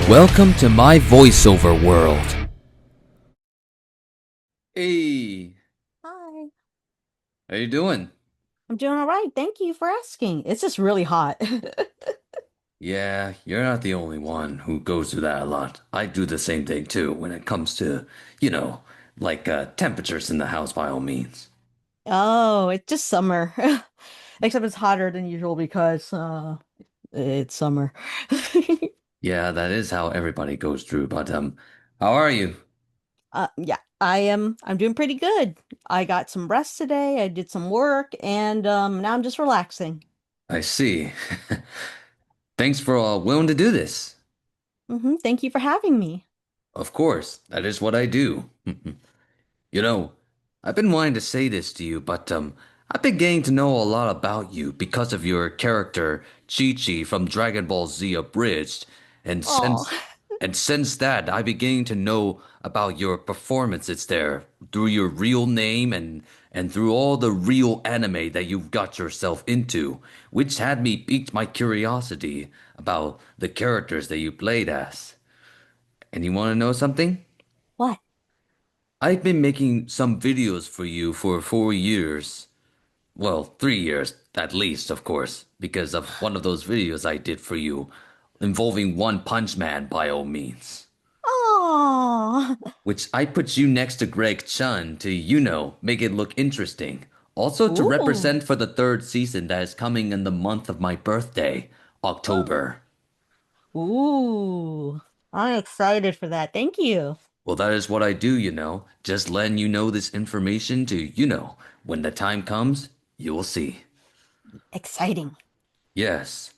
Welcome to my voiceover world. Hey, Hi. how you doing? I'm doing all right. Thank you for asking. It's just really hot. Yeah, you're not the only one who goes through that a lot. I do the same thing too when it comes to, you know, temperatures in the house by all means. Oh, it's just summer. Except it's hotter than usual because it's summer. Yeah, that is how everybody goes through, but how are you? Yeah, I'm doing pretty good. I got some rest today. I did some work and now I'm just relaxing. I see. Thanks for willing to do this. Thank you for having me. Of course, that is what I do. You know, I've been wanting to say this to you, but I've been getting to know a lot about you because of your character Chi-Chi from Dragon Ball Z Abridged, and Oh. since that, I've been getting to know about your performances there through your real name and through all the real anime that you've got yourself into, which had me piqued my curiosity about the characters that you played as. And you want to know something? What? I've been making some videos for you for 4 years. Well, 3 years at least, of course, because of one of those videos I did for you involving One Punch Man by all means. Oh. Which I put you next to Greg Chun to, make it look interesting. Also to Ooh. represent for the third season that is coming in the month of my birthday, October. Ooh. I'm excited for that. Thank you. Well, that is what I do, just letting you know this information to, when the time comes, you will see. Exciting. Yes.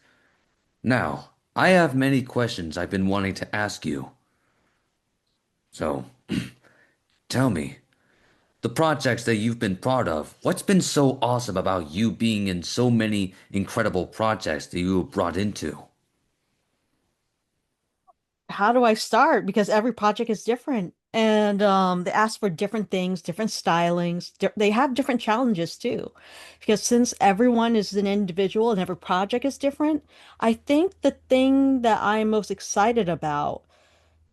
Now, I have many questions I've been wanting to ask you. So, tell me, the projects that you've been part of, what's been so awesome about you being in so many incredible projects that you were brought into? How do I start? Because every project is different and they ask for different things, different stylings. They have different challenges too. Because since everyone is an individual and every project is different, I think the thing that I'm most excited about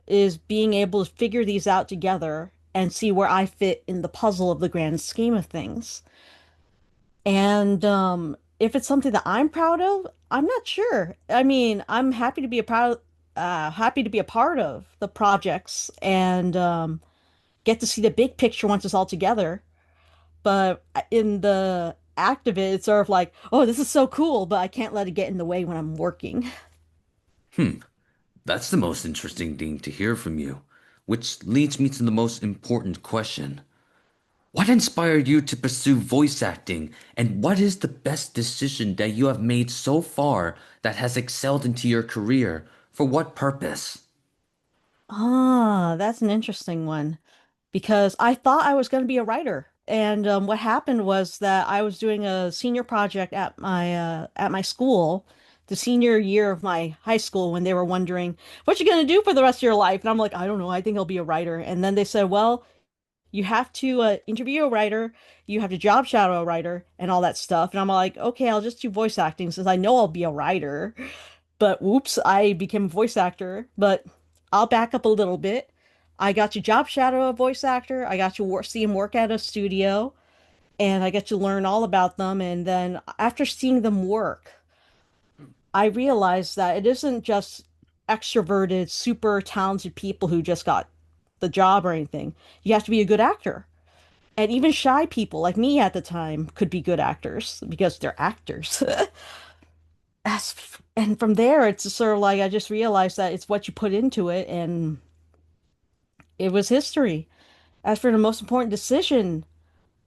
is being able to figure these out together and see where I fit in the puzzle of the grand scheme of things. And if it's something that I'm proud of, I'm not sure. I mean, I'm happy to be happy to be a part of the projects and get to see the big picture once it's all together. But in the act of it, it's sort of like, oh, this is so cool, but I can't let it get in the way when I'm working. Hmm, that's the most interesting thing to hear from you, which leads me to the most important question. What inspired you to pursue voice acting, and what is the best decision that you have made so far that has excelled into your career? For what purpose? Ah, that's an interesting one because I thought I was going to be a writer. And what happened was that I was doing a senior project at my school, the senior year of my high school, when they were wondering, "What you going to do for the rest of your life?" And I'm like, "I don't know. I think I'll be a writer." And then they said, "Well, you have to interview a writer, you have to job shadow a writer, and all that stuff." And I'm like, "Okay, I'll just do voice acting since I know I'll be a writer." But whoops, I became a voice actor. But I'll back up a little bit. I got to job shadow a voice actor. I got to see him work at a studio, and I get to learn all about them. And then after seeing them work, I realized that it isn't just extroverted, super talented people who just got the job or anything. You have to be a good actor. And even shy people like me at the time could be good actors because they're actors. As, and from there, it's sort of like I just realized that it's what you put into it, and it was history. As for the most important decision,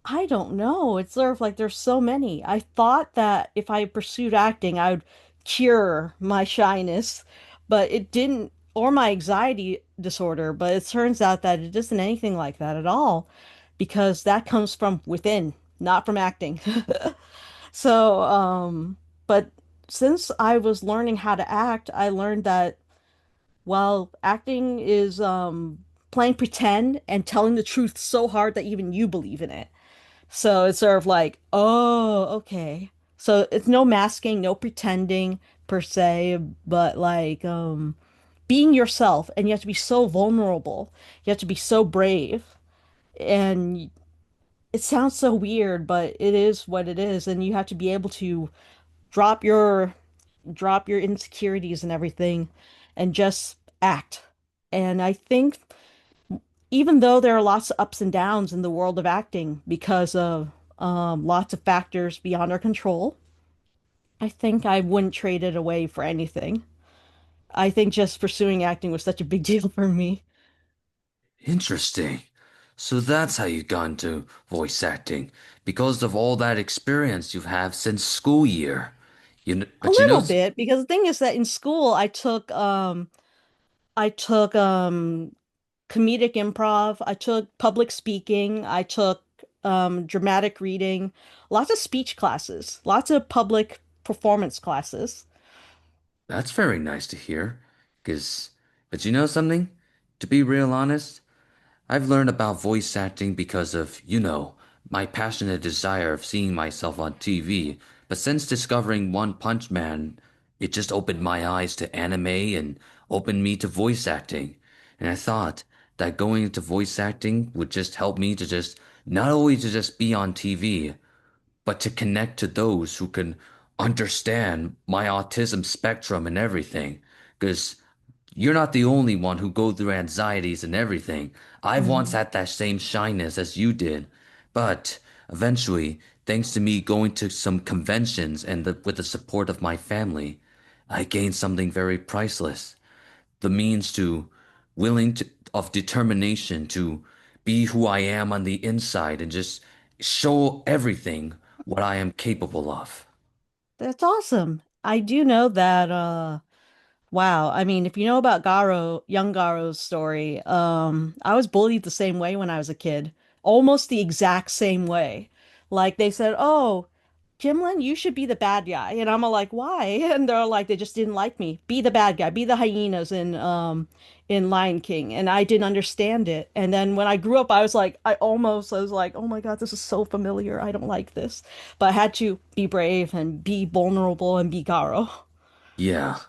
I don't know. It's sort of like there's so many. I thought that if I pursued acting, I would cure my shyness, but it didn't, or my anxiety disorder, but it turns out that it isn't anything like that at all, because that comes from within, not from acting. So, but since I was learning how to act, I learned that while acting is playing pretend and telling the truth so hard that even you believe in it. So it's sort of like, oh, okay. So it's no masking, no pretending per se, but like being yourself, and you have to be so vulnerable. You have to be so brave. And it sounds so weird, but it is what it is. And you have to be able to drop your drop your insecurities and everything and just act. And I think even though there are lots of ups and downs in the world of acting because of lots of factors beyond our control, I think I wouldn't trade it away for anything. I think just pursuing acting was such a big deal for me. Interesting. So that's how you got into voice acting, because of all that experience you've had since school year. A But you know, little bit, because the thing is that in school I took comedic improv, I took public speaking, I took dramatic reading, lots of speech classes, lots of public performance classes. that's very nice to hear. But you know something? To be real honest, I've learned about voice acting because of, my passionate desire of seeing myself on TV. But since discovering One Punch Man, it just opened my eyes to anime and opened me to voice acting. And I thought that going into voice acting would just help me to just not only to just be on TV, but to connect to those who can understand my autism spectrum and everything. Because you're not the only one who go through anxieties and everything. I've once Mhm. had that same shyness as you did, but eventually, thanks to me going to some conventions and with the support of my family, I gained something very priceless. The means to willing to of determination to be who I am on the inside and just show everything what I am capable of. That's awesome. I do know that wow. I mean, if you know about young Garo's story, I was bullied the same way when I was a kid. Almost the exact same way. Like they said, "Oh, Kimlin, you should be the bad guy." And I'm all like, "Why?" And they're like, they just didn't like me. Be the bad guy. Be the hyenas in Lion King. And I didn't understand it. And then when I grew up, I was like, "Oh my God, this is so familiar. I don't like this." But I had to be brave and be vulnerable and be Garo. Yeah,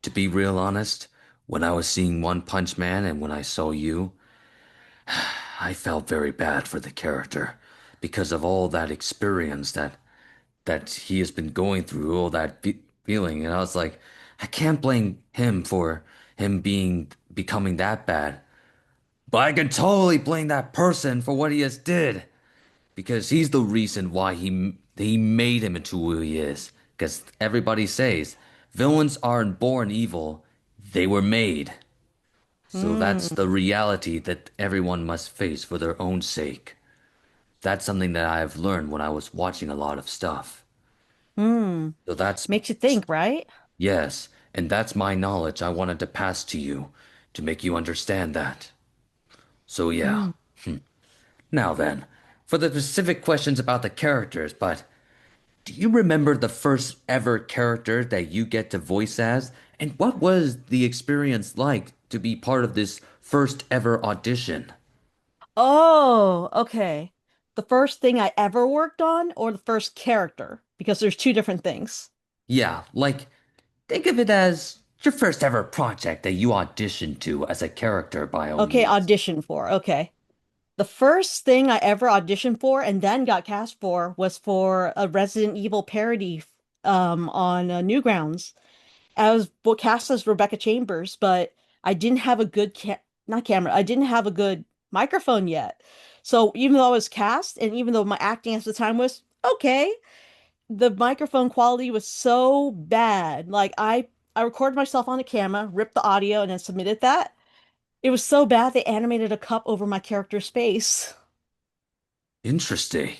to be real honest, when I was seeing One Punch Man and when I saw you, I felt very bad for the character because of all that experience that he has been going through, all that feeling, and I was like, I can't blame him for him becoming that bad, but I can totally blame that person for what he has did because he's the reason why he made him into who he is. Because everybody says villains aren't born evil, they were made. So that's Hmm. the reality that everyone must face for their own sake. That's something that I've learned when I was watching a lot of stuff. Hmm. So that's, Makes you think, right? yes, and that's my knowledge I wanted to pass to you to make you understand that. So yeah. Hmm. Now then, for the specific questions about the characters, but do you remember the first ever character that you get to voice as? And what was the experience like to be part of this first ever audition? Oh, okay. The first thing I ever worked on or the first character? Because there's two different things. Yeah, like think of it as your first ever project that you auditioned to as a character by all Okay, means. audition for. Okay. The first thing I ever auditioned for and then got cast for was for a Resident Evil parody on Newgrounds. I was cast as Rebecca Chambers, but I didn't have a good not camera. I didn't have a good microphone yet. So even though I was cast and even though my acting at the time was okay, the microphone quality was so bad. I recorded myself on a camera, ripped the audio, and then submitted that. It was so bad they animated a cup over my character's face. Interesting.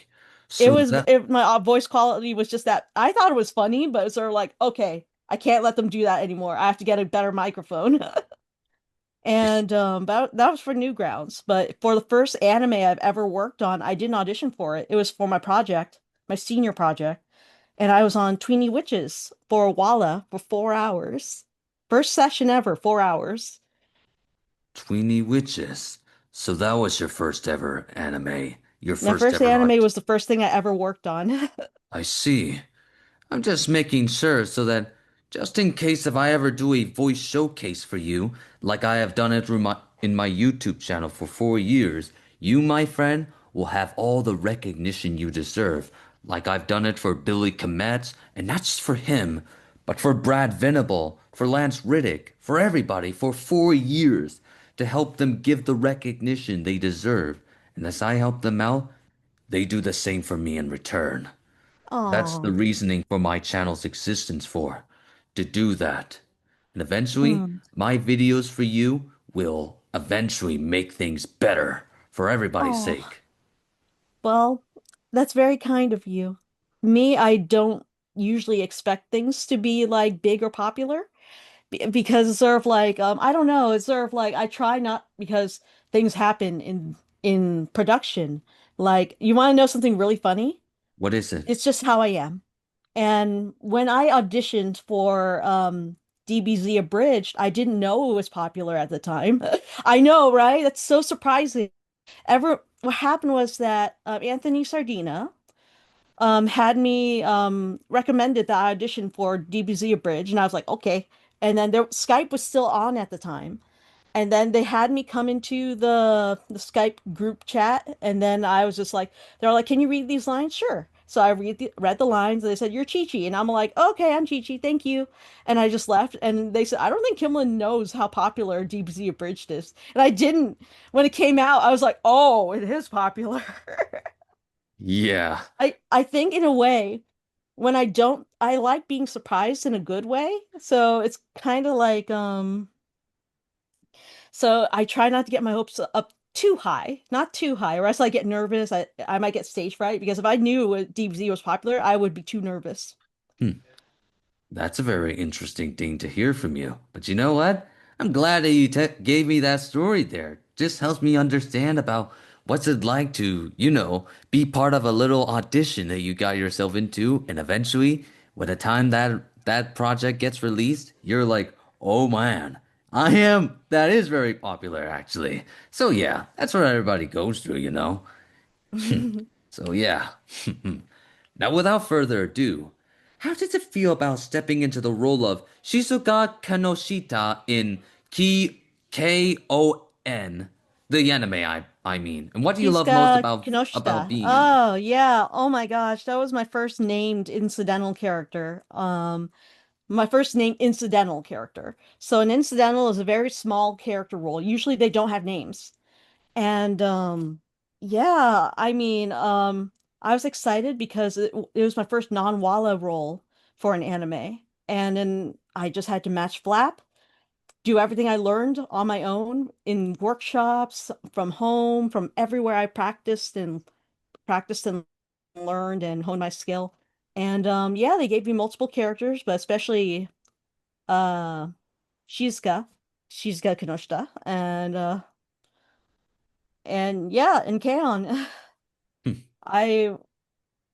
So that My voice quality was just that. I thought it was funny, but it's sort of like, okay, I can't let them do that anymore. I have to get a better microphone. And that was for Newgrounds. But for the first anime I've ever worked on, I didn't audition for it. It was for my project, my senior project. And I was on Tweeny Witches for Walla for 4 hours. First session ever, 4 hours. Tweeny Witches. So that was your first ever anime, your My first first ever anime art. was the first thing I ever worked on. I see. I'm just making sure so that Just in case if I ever do a voice showcase for you, like I have done it through my YouTube channel for 4 years, you, my friend, will have all the recognition you deserve. Like I've done it for Billy Kometz, and not just for him, but for Brad Venable, for Lance Riddick, for everybody, for 4 years, to help them give the recognition they deserve. And as I help them out, they do the same for me in return. That's the Oh, reasoning for my channel's existence for, to do that. And eventually, hmm. my videos for you will eventually make things better for everybody's Oh, sake. well, that's very kind of you. Me, I don't usually expect things to be like big or popular because it's sort of like I don't know, it's sort of like I try not because things happen in production. Like you want to know something really funny? What is it? It's just how I am. And when I auditioned for DBZ Abridged, I didn't know it was popular at the time. I know, right? That's so surprising. What happened was that Anthony Sardina had me recommended that I audition for DBZ Abridged, and I was like, okay. And then Skype was still on at the time. And then they had me come into the Skype group chat, and then I was just like, they're like, "Can you read these lines?" Sure. So I read the lines, and they said, "You're Chi Chi," and I'm like, "Okay, I'm Chi Chi, thank you." And I just left, and they said, "I don't think Kimlin knows how popular DBZ Abridged is," and I didn't. When it came out, I was like, "Oh, it is popular." Yeah. I think in a way, when I don't, I like being surprised in a good way. So it's kind of like so I try not to get my hopes up too high, not too high, or else I get nervous. I might get stage fright because if I knew DBZ was popular, I would be too nervous. Hmm. That's a very interesting thing to hear from you. But you know what? I'm glad that you gave me that story there. Just helps me understand about what's it like to, be part of a little audition that you got yourself into, and eventually, by the time that project gets released, you're like, "Oh man, I am. That is very popular, actually." So yeah, that's what everybody goes through. So yeah. Now, without further ado, how does it feel about stepping into the role of Shizuka Kanoshita in Kon, the anime, I mean? And what do you love most Shizuka about Kinoshita. being in it? Oh yeah. Oh my gosh, that was my first named incidental character. My first name incidental character. So an incidental is a very small character role. Usually they don't have names. And yeah, I mean, I was excited because it was my first non-Walla role for an anime. And then I just had to match flap, do everything I learned on my own in workshops, from home, from everywhere I practiced and learned and honed my skill. And yeah, they gave me multiple characters, but especially uh Shizuka, Shizuka Kinoshita, and yeah, and Kaon. I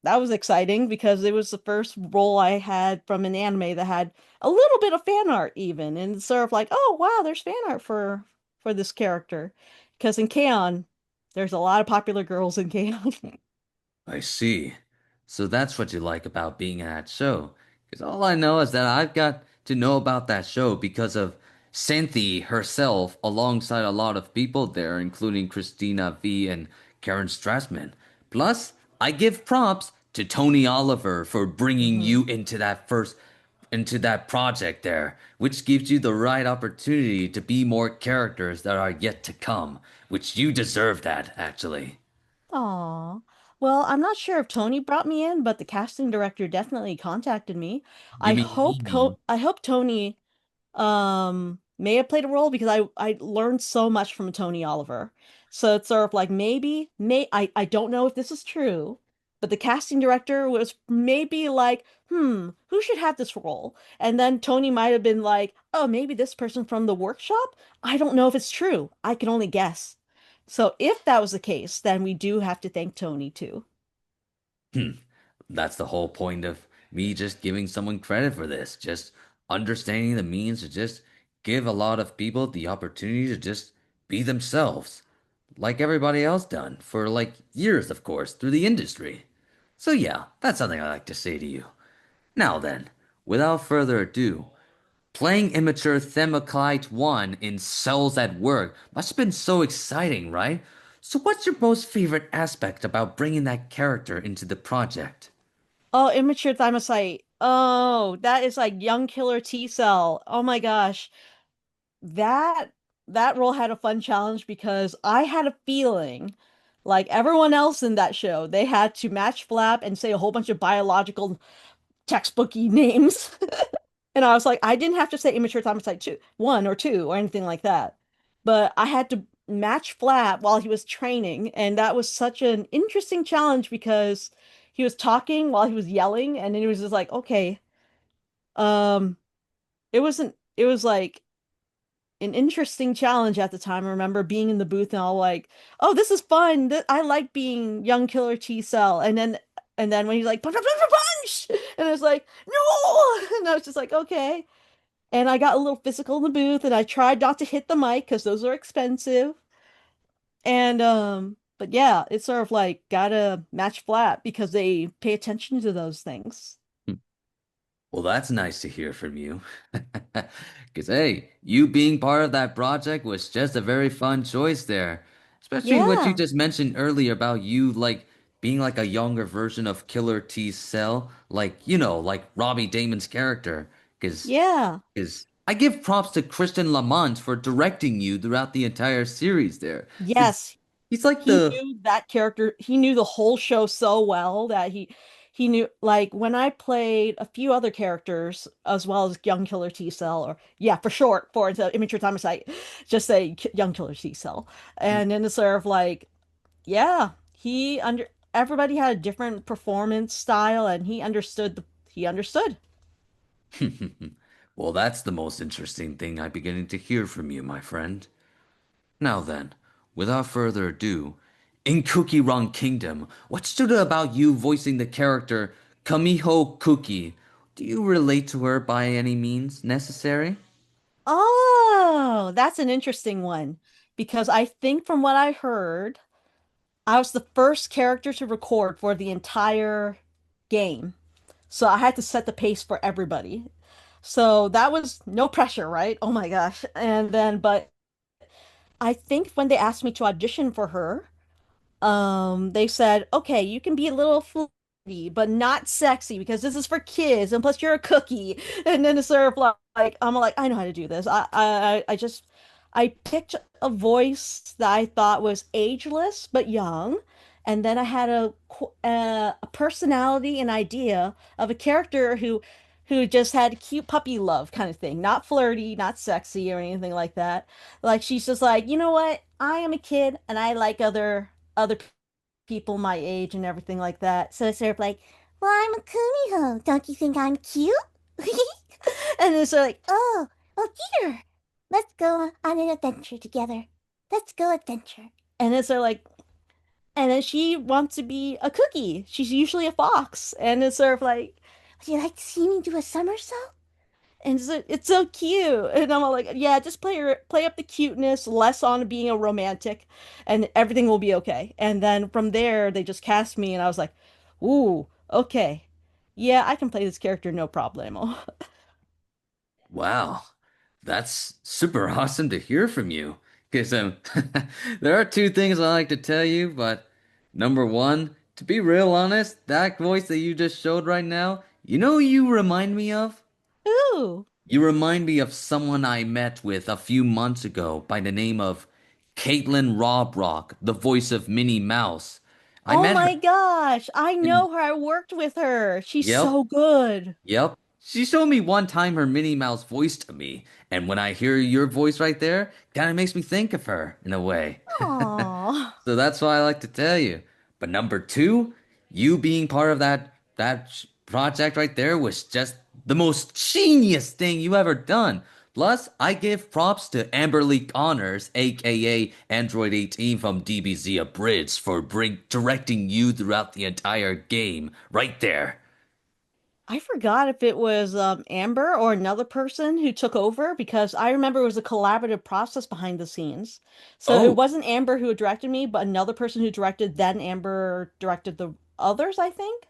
That was exciting because it was the first role I had from an anime that had a little bit of fan art even, and it's sort of like, oh wow, there's fan art for this character. Because in K-On, there's a lot of popular girls in K-On. I see. So that's what you like about being in that show. Because all I know is that I've got to know about that show because of Cynthia herself, alongside a lot of people there, including Christina V and Karen Strassman. Plus, I give props to Tony Oliver for bringing hmm you into that project there, which gives you the right opportunity to be more characters that are yet to come, which you deserve that, actually. Aw. Well, I'm not sure if Tony brought me in, but the casting director definitely contacted me. You mean Mimi? I hope Tony may have played a role because I learned so much from Tony Oliver. So it's sort of like I don't know if this is true, but the casting director was maybe like, who should have this role? And then Tony might have been like, oh, maybe this person from the workshop? I don't know if it's true. I can only guess. So if that was the case, then we do have to thank Tony too. Hmm. That's the whole point of me just giving someone credit for this. Just understanding the means to just give a lot of people the opportunity to just be themselves, like everybody else done for like years, of course, through the industry. So yeah, that's something I like to say to you. Now then, without further ado, playing immature Themoclite 1 in Cells at Work must have been so exciting, right? So what's your most favorite aspect about bringing that character into the project? Oh, immature thymocyte. Oh, that is like young killer T cell. Oh my gosh. That that role had a fun challenge because I had a feeling like everyone else in that show, they had to match flap and say a whole bunch of biological textbooky names. And I was like, I didn't have to say immature thymocyte two, one or two or anything like that. But I had to match Flap while he was training, and that was such an interesting challenge because he was talking while he was yelling, and then he was just like, okay, um, it was like an interesting challenge at the time. I remember being in the booth and all like, oh, this is fun. I like being young killer T cell. And then when he's like punch, punch, punch, punch, and I was like, no, and I was just like, okay. And I got a little physical in the booth and I tried not to hit the mic because those are expensive. And but yeah, it's sort of like gotta match flat because they pay attention to those things. Well, that's nice to hear from you. Because, hey, you being part of that project was just a very fun choice there. Especially what you Yeah. just mentioned earlier about you, like, being like a younger version of Killer T Cell, like, like Robbie Damon's character. Because, Yeah. because I give props to Christian Lamont for directing you throughout the entire series there. Because Yes. he's like He the knew that character, he knew the whole show so well that he knew like when I played a few other characters as well as Young Killer T Cell or yeah, for short for the immature thymocyte, just say Young Killer T Cell. And then it's sort of like yeah, he under everybody had a different performance style and he understood. Well, that's the most interesting thing I'm beginning to hear from you, my friend. Now then, without further ado, in Cookie Run Kingdom, what stood out about you voicing the character Kamiho Cookie? Do you relate to her by any means necessary? Oh, that's an interesting one because I think from what I heard, I was the first character to record for the entire game. So I had to set the pace for everybody. So that was no pressure, right? Oh my gosh. And then, but I think when they asked me to audition for her, they said, okay, you can be a little flirty, but not sexy because this is for kids, and plus you're a cookie. And then it's sort of like I'm like, I know how to do this. I just I picked a voice that I thought was ageless but young, and then I had a personality and idea of a character who just had cute puppy love kind of thing, not flirty, not sexy or anything like that. Like she's just like, you know what? I am a kid and I like other people my age and everything like that. So it's sort of like, well, I'm a kumiho. Don't you think I'm cute? And it's sort of like, oh, well, here, let's go on an adventure together. Let's go adventure. And it's sort of like, and then she wants to be a cookie. She's usually a fox. And it's sort of like, would you like to see me do a somersault? And it's so cute. And I'm all like, yeah, just play up the cuteness, less on being a romantic, and everything will be okay. And then from there, they just cast me, and I was like, ooh, okay. Yeah, I can play this character no problemo. Wow, that's super awesome to hear from you. Because there are two things I like to tell you, but number one, to be real honest, that voice that you just showed right now, you know who you remind me of? Ooh. You remind me of someone I met with a few months ago by the name of Caitlin Robrock, the voice of Minnie Mouse. I Oh met my her gosh, I in, know her. I worked with her. She's yep, so good. yep. She showed me one time her Minnie Mouse voice to me, and when I hear your voice right there, kind of makes me think of her in a way. Aww. So that's why I like to tell you. But number two, you being part of that project right there was just the most genius thing you ever done. Plus, I give props to Amberleak Honors, aka Android 18 from DBZ Abridged, for directing you throughout the entire game. Right there. I forgot if it was Amber or another person who took over because I remember it was a collaborative process behind the scenes. So it Oh, wasn't Amber who directed me, but another person who directed, then Amber directed the others, I think.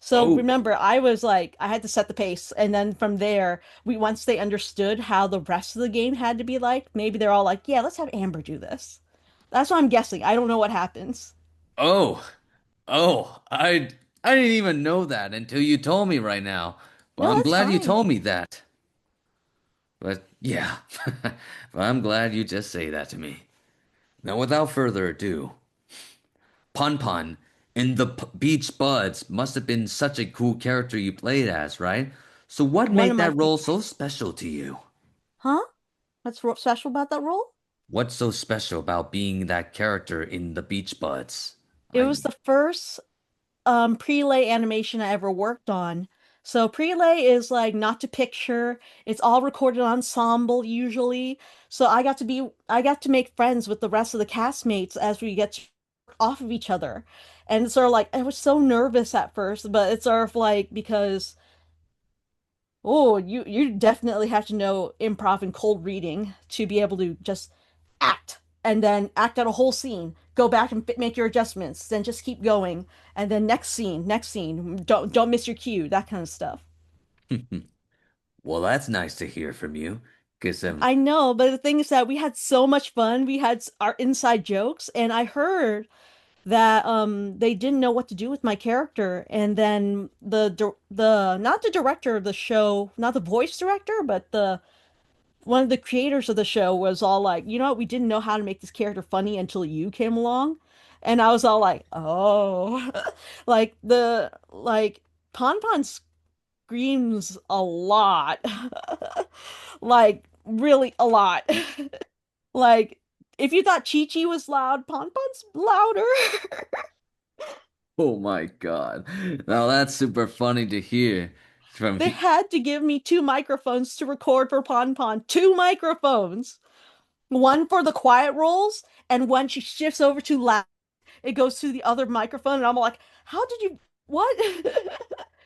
So Oh, remember, I was like, I had to set the pace, and then from there, we once they understood how the rest of the game had to be like, maybe they're all like, yeah, let's have Amber do this. That's what I'm guessing. I don't know what happens. oh, oh, I didn't even know that until you told me right now. Well, No, I'm that's glad you fine. told me that. But yeah, but I'm glad you just say that to me. Now, without further ado, Pun Pun in the Beach Buds must have been such a cool character you played as, right? So what One of made my that role favorites. so special to you? Huh? What's special about that role? What's so special about being that character in the Beach Buds? It was I the first prelay animation I ever worked on. So prelay is like not to picture. It's all recorded ensemble usually. So I got to make friends with the rest of the castmates as we get to work off of each other. And it's sort of like I was so nervous at first, but it's sort of like because oh, you definitely have to know improv and cold reading to be able to just act and then act out a whole scene. Go back and make your adjustments, then just keep going, and then next scene, next scene. Don't miss your cue, that kind of stuff. well, that's nice to hear from you. Because I know, but the thing is that we had so much fun. We had our inside jokes, and I heard that they didn't know what to do with my character, and then the not the director of the show, not the voice director, but the one of the creators of the show was all like, you know what, we didn't know how to make this character funny until you came along. And I was all like, oh, like Pon Pon screams a lot. Like really a lot. Like if you thought Chi Chi was loud, Pon Pon's louder. oh my God. Now that's super funny to hear from They he had to give me two microphones to record for Pon Pon. Two microphones. One for the quiet roles, and when she shifts over to loud, it goes to the other microphone, and I'm like, how did you what?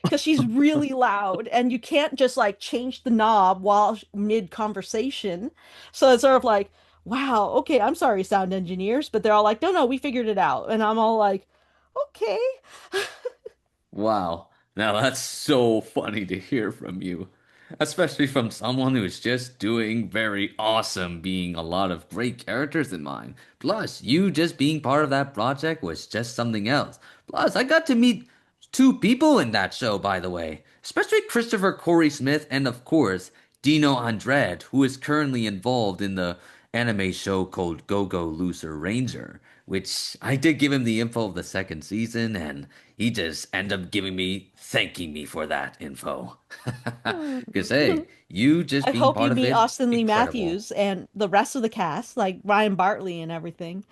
Because she's really loud, and you can't just like change the knob while mid conversation. So it's sort of like, wow, okay, I'm sorry, sound engineers, but they're all like, no, no, we figured it out, and I'm all like, okay. Wow. Now that's so funny to hear from you, especially from someone who's just doing very awesome, being a lot of great characters in mind. Plus, you just being part of that project was just something else. Plus, I got to meet two people in that show, by the way, especially Christopher Corey Smith and, of course, Dino Andrade, who is currently involved in the anime show called Go Go Loser Ranger, which I did give him the info of the second season, and he just ended up thanking me for that info. Hmm. Because, hey, you just I being hope part you of meet it, Austin Lee incredible. Matthews and the rest of the cast, like Ryan Bartley and everything.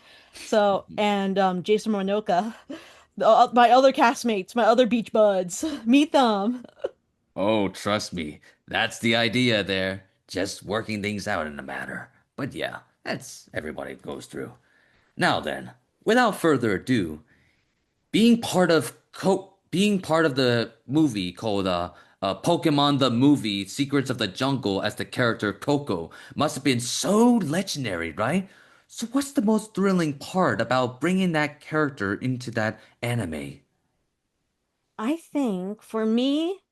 So, and Jason Momoa, my other castmates, my other beach buds. Meet them. Oh, trust me, that's the idea there. Just working things out in a matter. But yeah, that's everybody goes through. Now then, without further ado, being part of the movie called Pokemon the Movie Secrets of the Jungle as the character Coco must have been so legendary, right? So what's the most thrilling part about bringing that character into that anime? I think for me,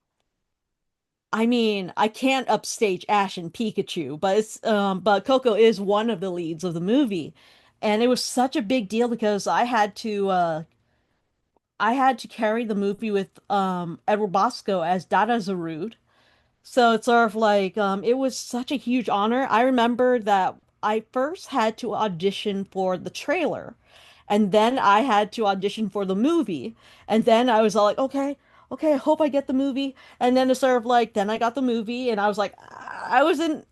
I mean, I can't upstage Ash and Pikachu, but it's but Coco is one of the leads of the movie. And it was such a big deal because I had to carry the movie with Edward Bosco as Dada Zarud. So it's sort of like it was such a huge honor. I remember that I first had to audition for the trailer, and then I had to audition for the movie, and then I was all like, okay, okay, I hope I get the movie. And then it's sort of like, then I got the movie, and I was like, I was in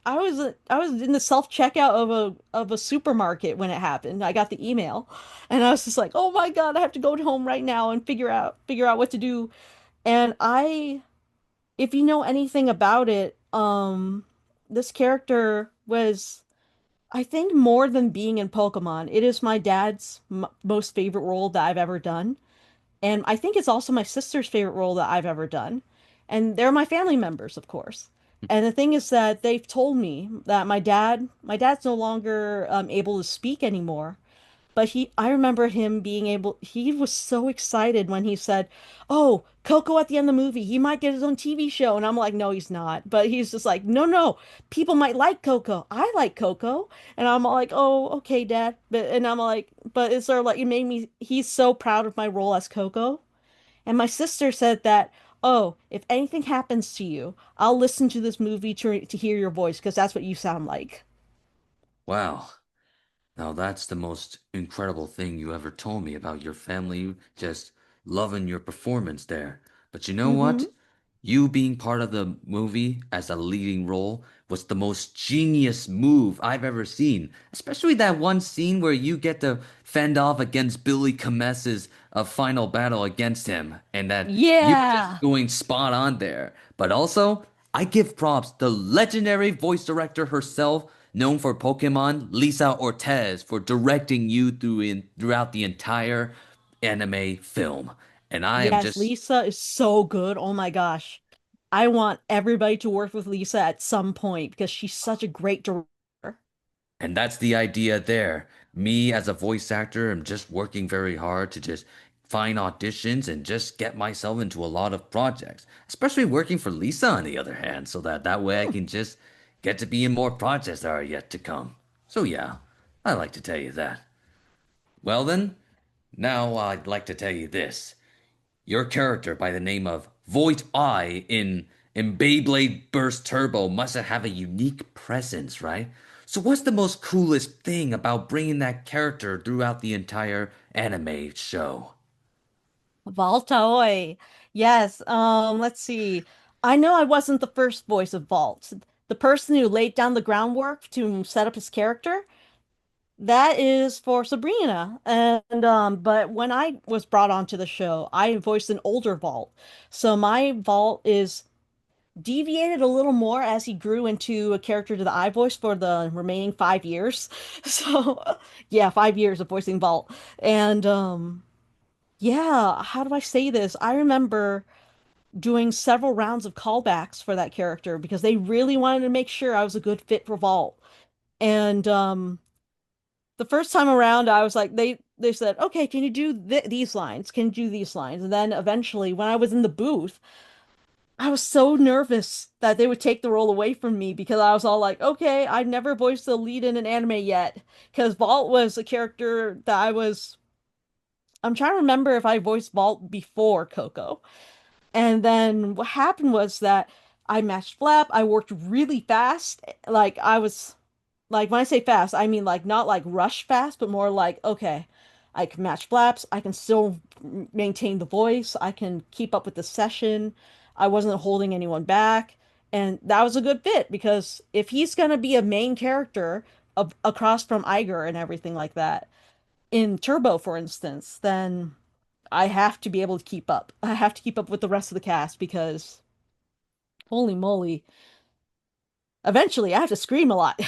the self-checkout of a supermarket when it happened. I got the email, and I was just like, oh my God, I have to go home right now and figure out what to do. And I if you know anything about it, this character was, I think, more than being in Pokemon. It is my dad's m most favorite role that I've ever done. And I think it's also my sister's favorite role that I've ever done. And they're my family members, of course. And the thing is that they've told me that my dad's no longer able to speak anymore. But I remember him being able, he was so excited when he said, "Oh, Coco at the end of the movie, he might get his own TV show." And I'm like, "No, he's not." But he's just like, "No, no, people might like Coco. I like Coco." And I'm like, "Oh, okay, Dad." And I'm like, but it's sort of like, it made me, he's so proud of my role as Coco. And my sister said that, "Oh, if anything happens to you, I'll listen to this movie to hear your voice because that's what you sound like." Wow. Now that's the most incredible thing you ever told me about your family just loving your performance there. But you know Mm-hmm. what? You being part of the movie as a leading role was the most genius move I've ever seen. Especially that one scene where you get to fend off against Billy Comes's final battle against him, and that you were just Yeah. going spot on there. But also, I give props to legendary voice director herself, known for Pokemon, Lisa Ortiz, for directing you throughout the entire anime film. And I am Yes, just Lisa is so good. Oh my gosh. I want everybody to work with Lisa at some point because she's such a great director. And that's the idea there. Me as a voice actor am just working very hard to just find auditions and just get myself into a lot of projects, especially working for Lisa on the other hand, so that way I Hmm. can just get to be in more projects that are yet to come. So yeah, I like to tell you that. Well then, now I'd like to tell you this. Your character by the name of Void Eye in Beyblade Burst Turbo must have a unique presence, right? So what's the most coolest thing about bringing that character throughout the entire anime show? Voltoy. Yes, let's see. I know I wasn't the first voice of Vault. The person who laid down the groundwork to set up his character, that is for Sabrina. And but when I was brought onto the show, I voiced an older Vault. So my Vault is deviated a little more as he grew into a character that I voiced for the remaining 5 years. So yeah, 5 years of voicing Vault. And yeah, how do I say this? I remember doing several rounds of callbacks for that character because they really wanted to make sure I was a good fit for Vault. And the first time around, I was like, they said, "Okay, can you do these lines? Can you do these lines?" And then eventually, when I was in the booth, I was so nervous that they would take the role away from me because I was all like, "Okay, I've never voiced the lead in an anime yet." Because Vault was a character that I'm trying to remember if I voiced Vault before Coco. And then what happened was that I matched Flap. I worked really fast. Like I was like when I say fast, I mean like not like rush fast, but more like okay, I can match Flaps. I can still maintain the voice. I can keep up with the session. I wasn't holding anyone back. And that was a good fit because if he's gonna be a main character across from Iger and everything like that in Turbo, for instance, then I have to be able to keep up. I have to keep up with the rest of the cast because holy moly, eventually I have to scream a lot.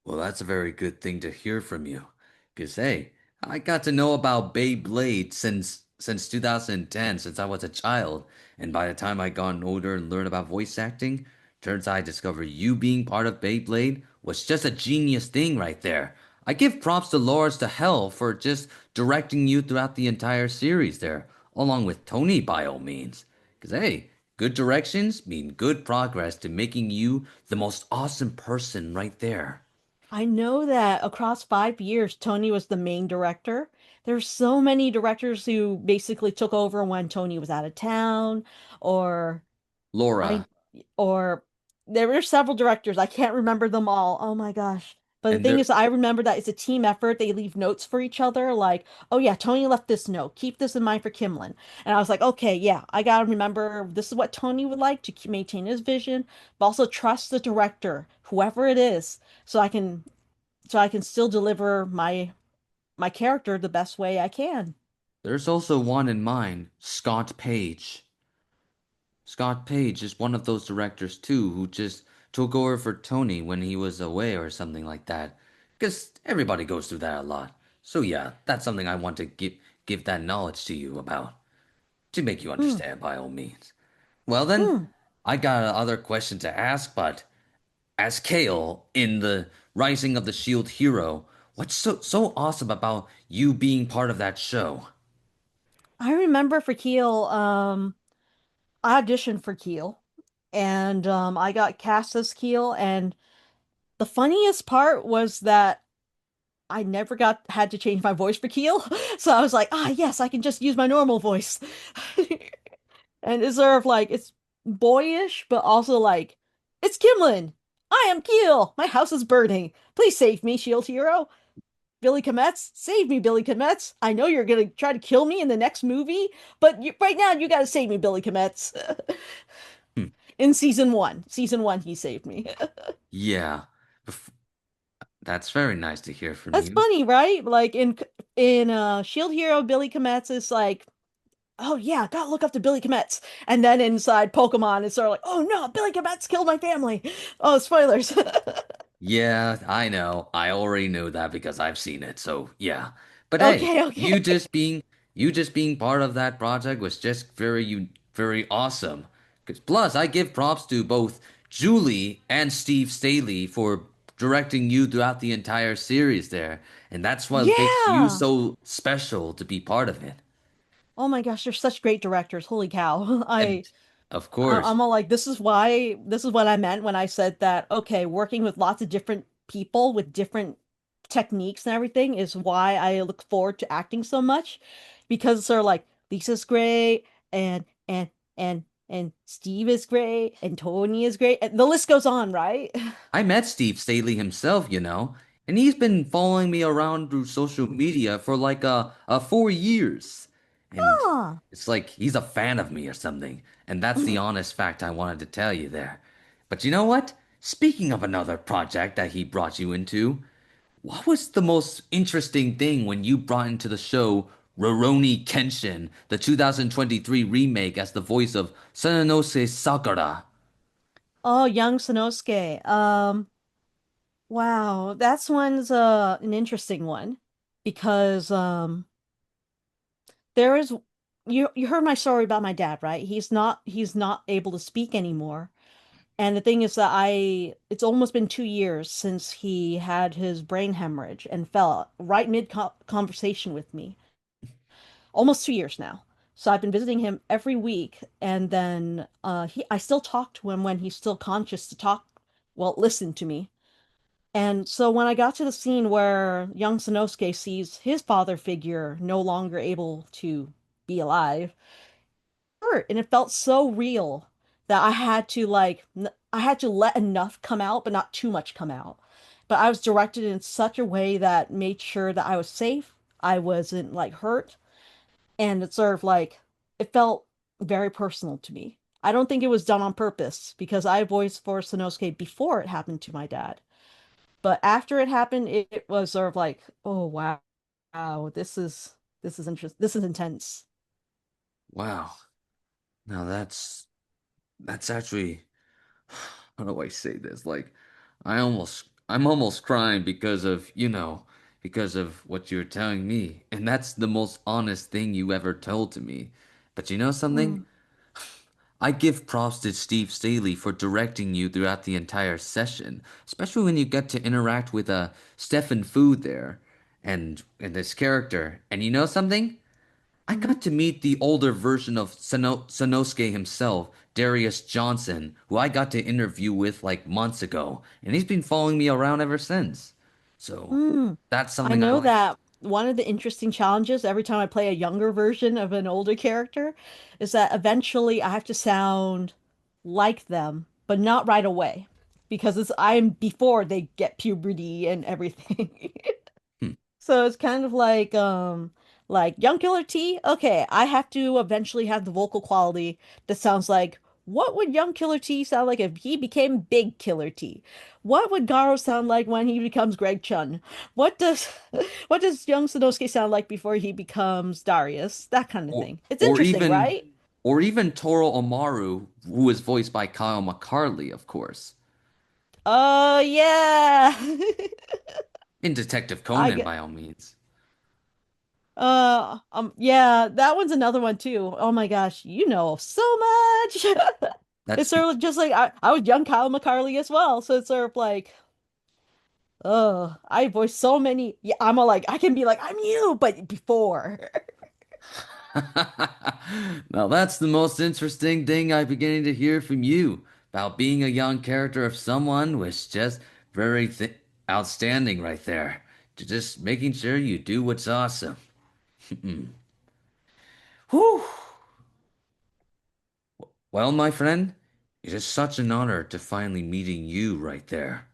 Well, that's a very good thing to hear from you. 'Cause hey, I got to know about Beyblade since 2010, since I was a child. And by the time I got older and learned about voice acting, turns out I discovered you being part of Beyblade was just a genius thing right there. I give props to Lawrence to Hell for just directing you throughout the entire series there, along with Tony by all means. 'Cause hey, good directions mean good progress to making you the most awesome person right there. I know that across 5 years, Tony was the main director. There's so many directors who basically took over when Tony was out of town, or I, Laura, or there were several directors. I can't remember them all. Oh my gosh. But the and thing there is, I remember that it's a team effort. They leave notes for each other, like, "Oh yeah, Tony left this note. Keep this in mind for Kimlin." And I was like, "Okay, yeah, I gotta remember this is what Tony would like to maintain his vision, but also trust the director, whoever it is, so I can still deliver my character the best way I can." there's also one in mind, Scott Page. Scott Page is one of those directors too who just took over for Tony when he was away or something like that. Because everybody goes through that a lot. So yeah, that's something I want to give that knowledge to you about to make you Hmm. understand by all means. Well then, Hmm. I got another question to ask, but as Kale in the Rising of the Shield Hero, What's so awesome about you being part of that show? I remember for Keel, I auditioned for Keel and I got cast as Keel. And the funniest part was that I never got had to change my voice for Keel. So I was like, ah, yes, I can just use my normal voice. And it's sort of like, it's boyish, but also like, it's Kimlin. I am Keel. My house is burning. Please save me, Shield Hero. Billy Kometz, save me, Billy Kometz. I know you're gonna try to kill me in the next movie, but right now you gotta save me, Billy Kometz. Hmm. In season one, he saved me. Yeah, bef- that's very nice to hear from That's you. funny, right? Like in Shield Hero, Billy Kometz is like, oh yeah, gotta look up to Billy Kometz. And then inside Pokemon, it's sort of like, oh no, Billy Kometz killed my family. Oh, spoilers. Yeah, I know. I already know that because I've seen it. So, yeah. But hey, Okay, okay. you just being part of that project was just very awesome. 'Cause plus, I give props to both Julie and Steve Staley for directing you throughout the entire series there. And that's what makes you Yeah. so special to be part of it. Oh my gosh, they're such great directors. Holy cow. And of I'm course, all like, this is what I meant when I said that, okay, working with lots of different people with different techniques and everything is why I look forward to acting so much because they're like, Lisa's great and and and Steve is great and Tony is great and the list goes on, right? I met Steve Staley himself, and he's been following me around through social media for like 4 years. And Ah. it's like he's a fan of me or something. And that's the honest fact I wanted to tell you there. But you know what? Speaking of another project that he brought you into, what was the most interesting thing when you brought into the show Rurouni Kenshin, the 2023 remake as the voice of Sananose Sakura? Oh, young Sanosuke. Wow, that's one's an interesting one because there is you heard my story about my dad, right? He's not able to speak anymore. And the thing is that I it's almost been 2 years since he had his brain hemorrhage and fell right mid conversation with me. Almost 2 years now. So I've been visiting him every week, and then I still talk to him when he's still conscious to talk, well, listen to me. And so when I got to the scene where young Sanosuke sees his father figure no longer able to be alive, hurt, and it felt so real that I had to I had to let enough come out, but not too much come out. But I was directed in such a way that made sure that I was safe, I wasn't like hurt, and it sort of like it felt very personal to me. I don't think it was done on purpose because I voiced for Sanosuke before it happened to my dad. But after it happened, it was sort of like, oh wow, wow, this is interesting. This is intense. Wow. Now that's actually how do I say this? Like, I'm almost crying because of, because of what you're telling me. And that's the most honest thing you ever told to me. But you know something? Mm. I give props to Steve Staley for directing you throughout the entire session, especially when you get to interact with Stefan Fu there and this character. And you know something? I Hmm. got to meet the older version of Sanosuke himself, Darius Johnson, who I got to interview with like months ago, and he's been following me around ever since. So Mm. that's I something I know like. that one of the interesting challenges every time I play a younger version of an older character is that eventually I have to sound like them, but not right away because I'm before they get puberty and everything. Hmm. So it's kind of like young Killer T. Okay, I have to eventually have the vocal quality that sounds like what would young Killer T sound like if he became big Killer T? What would Garo sound like when he becomes Greg Chun? What does what does young Sanosuke sound like before he becomes Darius? That kind of Or thing. It's or interesting, even right? or even Toro Omaru, who is voiced by Kyle McCarley, of course, Yeah. in Detective I Conan get by all means. yeah, that one's another one too. Oh my gosh, you know so much. It's That's sort of just like I was young Kyle McCarley as well, so it's sort of like I voice so many. Yeah, I'm all like, I can be like, I'm you, but before. Now that's the most interesting thing I'm beginning to hear from you about being a young character of someone was just very outstanding right there. Just making sure you do what's awesome. Whew. Well, my friend, it is such an honor to finally meeting you right there.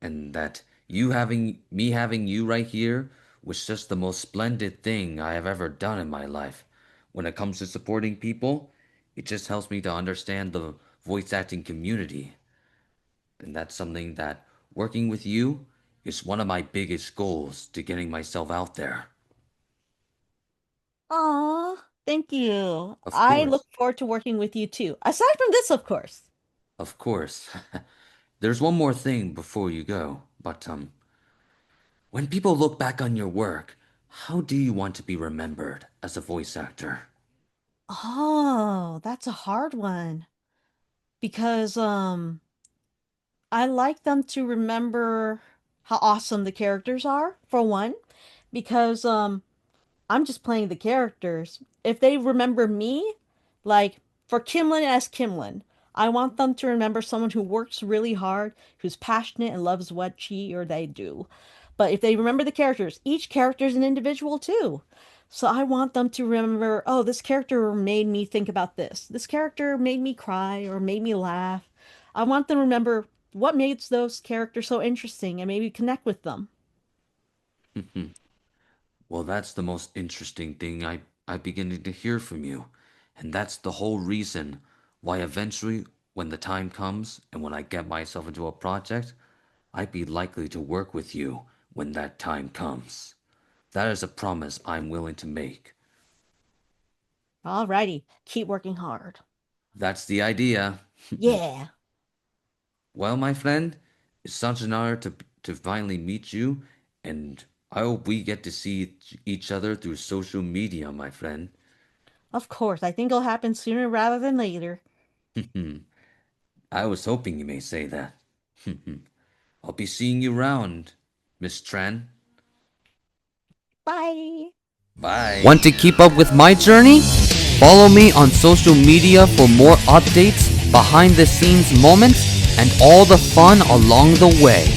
And that having you right here was just the most splendid thing I have ever done in my life. When it comes to supporting people, it just helps me to understand the voice acting community. And that's something that working with you is one of my biggest goals to getting myself out there. Aw, thank you. Of I look course, forward to working with you too. Aside from this, of course. of course. There's one more thing before you go, but when people look back on your work, how do you want to be remembered as a voice actor? Oh, that's a hard one because I like them to remember how awesome the characters are, for one, because I'm just playing the characters. If they remember me, like for Kimlin as Kimlin, I want them to remember someone who works really hard, who's passionate and loves what she or they do. But if they remember the characters, each character is an individual too. So I want them to remember, oh, this character made me think about this. This character made me cry or made me laugh. I want them to remember what makes those characters so interesting and maybe connect with them. Well, that's the most interesting thing I beginning to hear from you. And that's the whole reason why eventually, when the time comes and when I get myself into a project, I'd be likely to work with you when that time comes. That is a promise I'm willing to make. Alrighty, keep working hard. That's the idea. Yeah. Well, my friend, it's such an honor to finally meet you, and I hope we get to see each other through social media, my friend. Of course, I think it'll happen sooner rather than later. I was hoping you may say that. I'll be seeing you around, Miss Tran. Bye. Bye. Want to keep up with my journey? Follow me on social media for more updates, behind the scenes moments, and all the fun along the way.